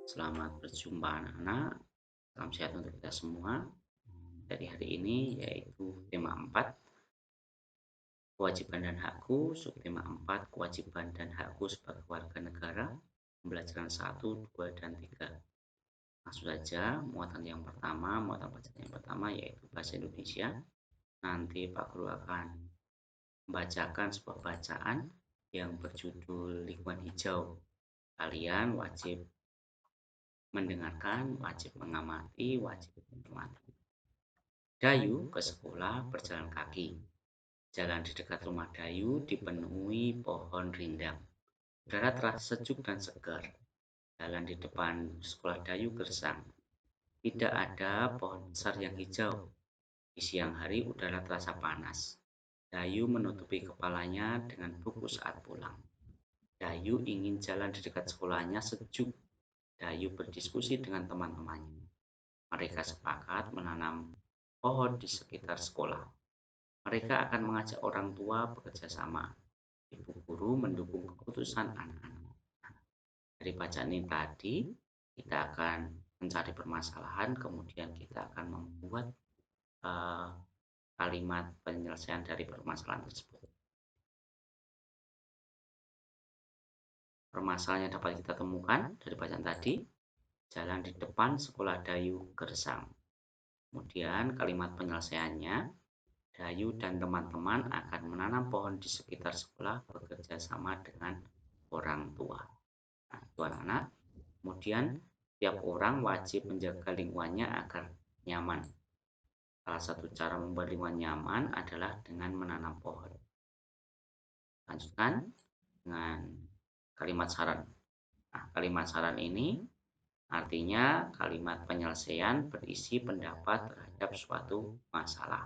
Selamat berjumpa anak-anak, salam sehat untuk kita semua. Dari hari ini yaitu tema 4, kewajiban dan hakku, subtema 4, kewajiban dan hakku sebagai warga negara, pembelajaran 1, 2, dan 3. Langsung saja, muatan pelajaran yang pertama yaitu bahasa Indonesia. Nanti Pak Guru akan membacakan sebuah bacaan yang berjudul lingkungan hijau. Kalian wajib mendengarkan, wajib mengamati, wajib mencermati. Dayu ke sekolah berjalan kaki. Jalan di dekat rumah Dayu dipenuhi pohon rindang. Udara terasa sejuk dan segar. Jalan di depan sekolah Dayu gersang. Tidak ada pohon besar yang hijau. Di siang hari udara terasa panas. Dayu menutupi kepalanya dengan buku saat pulang. Dayu ingin jalan di dekat sekolahnya sejuk. Dayu berdiskusi dengan teman-temannya. Mereka sepakat menanam pohon di sekitar sekolah. Mereka akan mengajak orang tua bekerja sama. Ibu guru mendukung keputusan anak-anak. Dari bacaan ini tadi, kita akan mencari permasalahan, kemudian kita akan membuat uh, kalimat penyelesaian dari permasalahan tersebut. Permasalahan yang dapat kita temukan dari bacaan tadi, jalan di depan sekolah Dayu gersang. Kemudian kalimat penyelesaiannya, Dayu dan teman-teman akan menanam pohon di sekitar sekolah bekerja sama dengan orang tua. Nah, itu anak-anak. Kemudian, tiap orang wajib menjaga lingkungannya agar nyaman. Salah satu cara membuat lingkungan nyaman adalah dengan menanam pohon. Lanjutkan dengan kalimat saran. Nah, kalimat saran ini artinya kalimat penyelesaian berisi pendapat terhadap suatu masalah.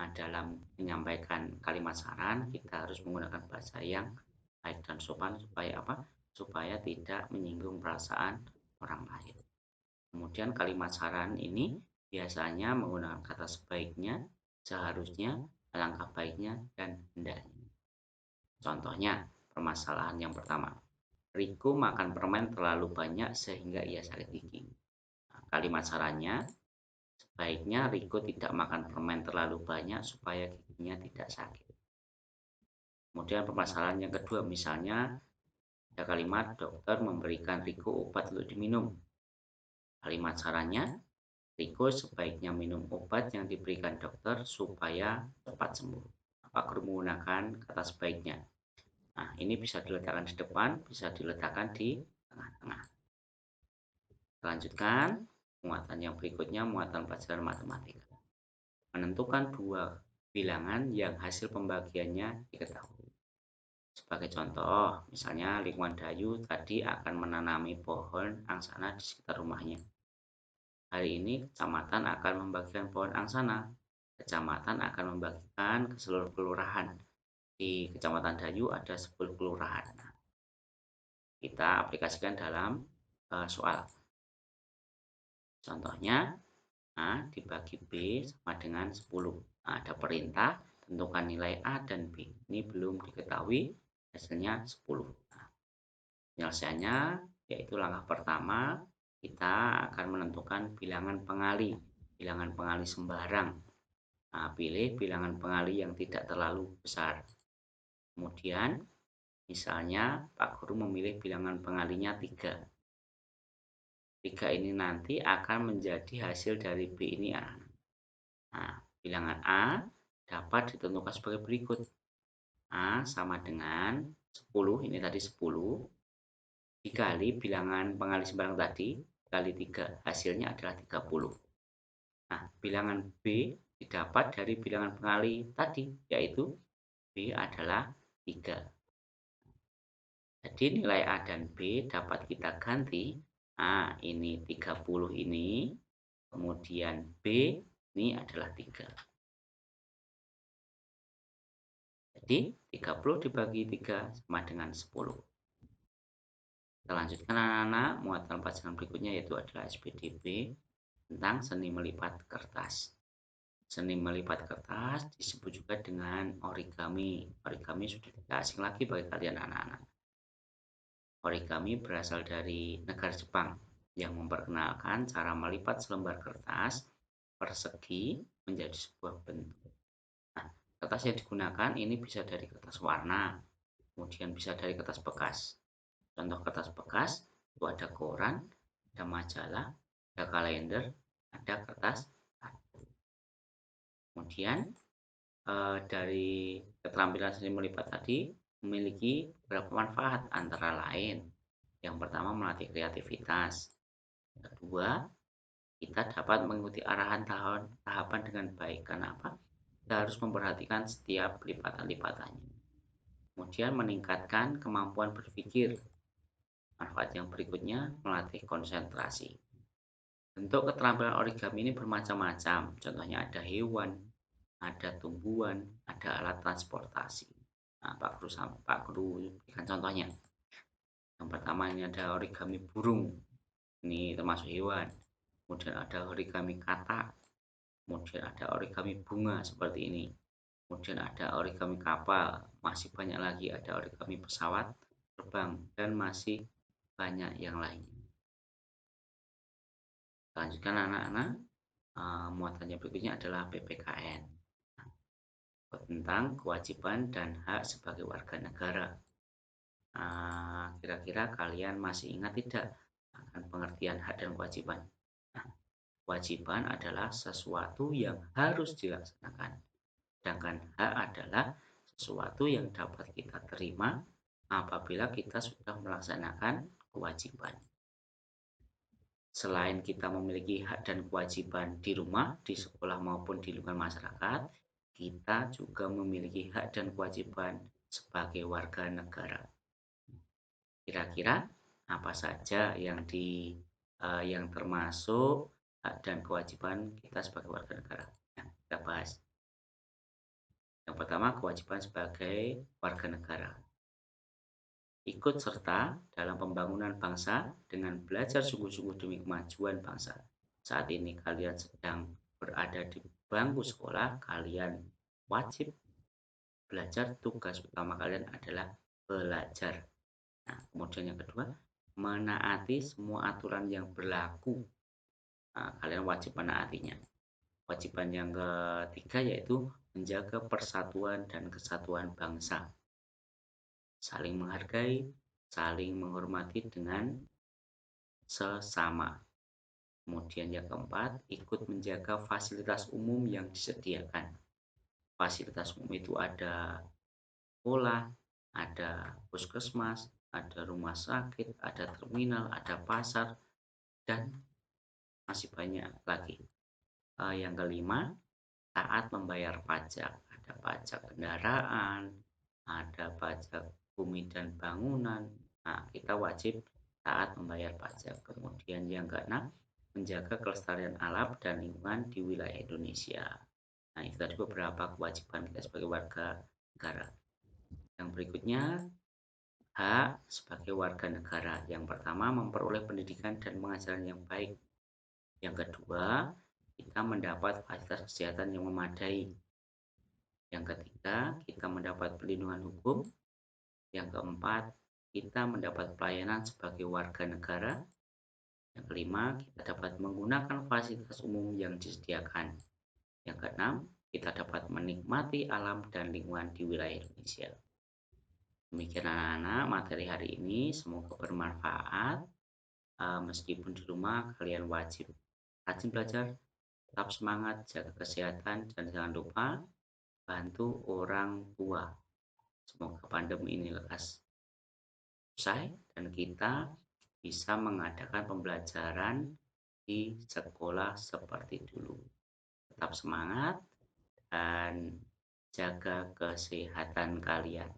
Nah, dalam menyampaikan kalimat saran, kita harus menggunakan bahasa yang baik dan sopan supaya apa? Supaya tidak menyinggung perasaan orang lain. Kemudian kalimat saran ini biasanya menggunakan kata sebaiknya, seharusnya, alangkah baiknya, dan hendaknya. Contohnya, permasalahan yang pertama. Riko makan permen terlalu banyak sehingga ia sakit gigi. Nah, kalimat sarannya, sebaiknya Riko tidak makan permen terlalu banyak supaya giginya tidak sakit. Kemudian permasalahan yang kedua, misalnya ada kalimat dokter memberikan Riko obat untuk diminum. Kalimat sarannya, Riko sebaiknya minum obat yang diberikan dokter supaya cepat sembuh. Pak Guru menggunakan kata sebaiknya. Nah, ini bisa diletakkan di depan, bisa diletakkan di tengah-tengah. Lanjutkan, muatan yang berikutnya, muatan pelajaran matematika. Menentukan dua bilangan yang hasil pembagiannya diketahui. Sebagai contoh, misalnya lingkungan Dayu tadi akan menanami pohon angsana di sekitar rumahnya. Hari ini kecamatan akan membagikan pohon angsana. Kecamatan akan membagikan ke seluruh kelurahan. Di Kecamatan Dayu ada 10 kelurahan. Kita aplikasikan dalam soal. Contohnya, A dibagi B sama dengan 10. Nah, ada perintah, tentukan nilai A dan B. Ini belum diketahui, hasilnya 10. Nah, penyelesaiannya yaitu langkah pertama, kita akan menentukan bilangan pengali. Bilangan pengali sembarang. Nah, pilih bilangan pengali yang tidak terlalu besar. Kemudian, misalnya Pak Guru memilih bilangan pengalinya 3. 3 ini nanti akan menjadi hasil dari B ini A. Nah, bilangan A dapat ditentukan sebagai berikut. A sama dengan 10, ini tadi 10, dikali bilangan pengali sembarang tadi, kali 3, hasilnya adalah 30. Nah, bilangan B didapat dari bilangan pengali tadi, yaitu B adalah 3. Jadi nilai A dan B dapat kita ganti. A ini 30 ini, kemudian B ini adalah 3. Jadi 30 dibagi 3 sama dengan 10. Kita lanjutkan anak-anak, muatan pelajaran berikutnya yaitu adalah SPDB tentang seni melipat kertas. Seni melipat kertas disebut juga dengan origami. Origami sudah tidak asing lagi bagi kalian anak-anak. Origami berasal dari negara Jepang. yang memperkenalkan cara melipat selembar kertas persegi menjadi sebuah bentuk. Nah, kertas yang digunakan ini bisa dari kertas warna, kemudian bisa dari kertas bekas. Contoh kertas bekas itu ada koran, ada majalah, ada kalender, ada kertas. Kemudian dari keterampilan seni melipat tadi memiliki beberapa manfaat antara lain. Yang pertama melatih kreativitas. Yang kedua, kita dapat mengikuti arahan tahapan dengan baik. Kenapa? Kita harus memperhatikan setiap lipatan-lipatannya. Kemudian meningkatkan kemampuan berpikir. Manfaat yang berikutnya melatih konsentrasi. Bentuk keterampilan origami ini bermacam-macam. Contohnya ada hewan, ada tumbuhan, ada alat transportasi. Nah, Pak Guru berikan contohnya. Yang pertama ini ada origami burung. Ini termasuk hewan. Kemudian ada origami katak. Kemudian ada origami bunga seperti ini. Kemudian ada origami kapal. Masih banyak lagi ada origami pesawat terbang dan masih banyak yang lain. Lanjutkan anak-anak. Muatannya berikutnya adalah PPKN tentang kewajiban dan hak sebagai warga negara. Kira-kira kalian masih ingat tidak akan pengertian hak dan kewajiban? Nah, kewajiban adalah sesuatu yang harus dilaksanakan, sedangkan hak adalah sesuatu yang dapat kita terima apabila kita sudah melaksanakan kewajiban. Selain kita memiliki hak dan kewajiban di rumah, di sekolah maupun di lingkungan masyarakat, kita juga memiliki hak dan kewajiban sebagai warga negara. Kira-kira apa saja yang termasuk hak dan kewajiban kita sebagai warga negara? Nah, kita bahas. Yang pertama, kewajiban sebagai warga negara. Ikut serta dalam pembangunan bangsa dengan belajar sungguh-sungguh demi kemajuan bangsa. Saat ini kalian sedang berada di bangku sekolah, kalian wajib belajar. Tugas utama kalian adalah belajar. Nah, kemudian yang kedua, menaati semua aturan yang berlaku. Nah, kalian wajib menaatinya. Kewajiban yang ketiga yaitu menjaga persatuan dan kesatuan bangsa. Saling menghargai, saling menghormati dengan sesama. Kemudian yang keempat, ikut menjaga fasilitas umum yang disediakan. Fasilitas umum itu ada sekolah, ada puskesmas, ada rumah sakit, ada terminal, ada pasar, dan masih banyak lagi. Yang kelima, taat membayar pajak. Ada pajak kendaraan, ada pajak bumi dan bangunan. Nah, kita wajib taat membayar pajak. Kemudian yang keenam, menjaga kelestarian alam dan lingkungan di wilayah Indonesia. Nah, itu tadi beberapa kewajiban kita sebagai warga negara. Yang berikutnya, hak sebagai warga negara. Yang pertama, memperoleh pendidikan dan pengajaran yang baik. Yang kedua, kita mendapat fasilitas kesehatan yang memadai. Yang ketiga, kita mendapat perlindungan hukum. Yang keempat, kita mendapat pelayanan sebagai warga negara. Yang kelima, kita dapat menggunakan fasilitas umum yang disediakan. Yang keenam, kita dapat menikmati alam dan lingkungan di wilayah Indonesia. Demikian anak-anak materi hari ini, semoga bermanfaat. Meskipun di rumah kalian wajib rajin belajar, tetap semangat, jaga kesehatan, dan jangan lupa bantu orang tua. Semoga pandemi ini lekas usai dan kita bisa mengadakan pembelajaran di sekolah seperti dulu. Tetap semangat dan jaga kesehatan kalian.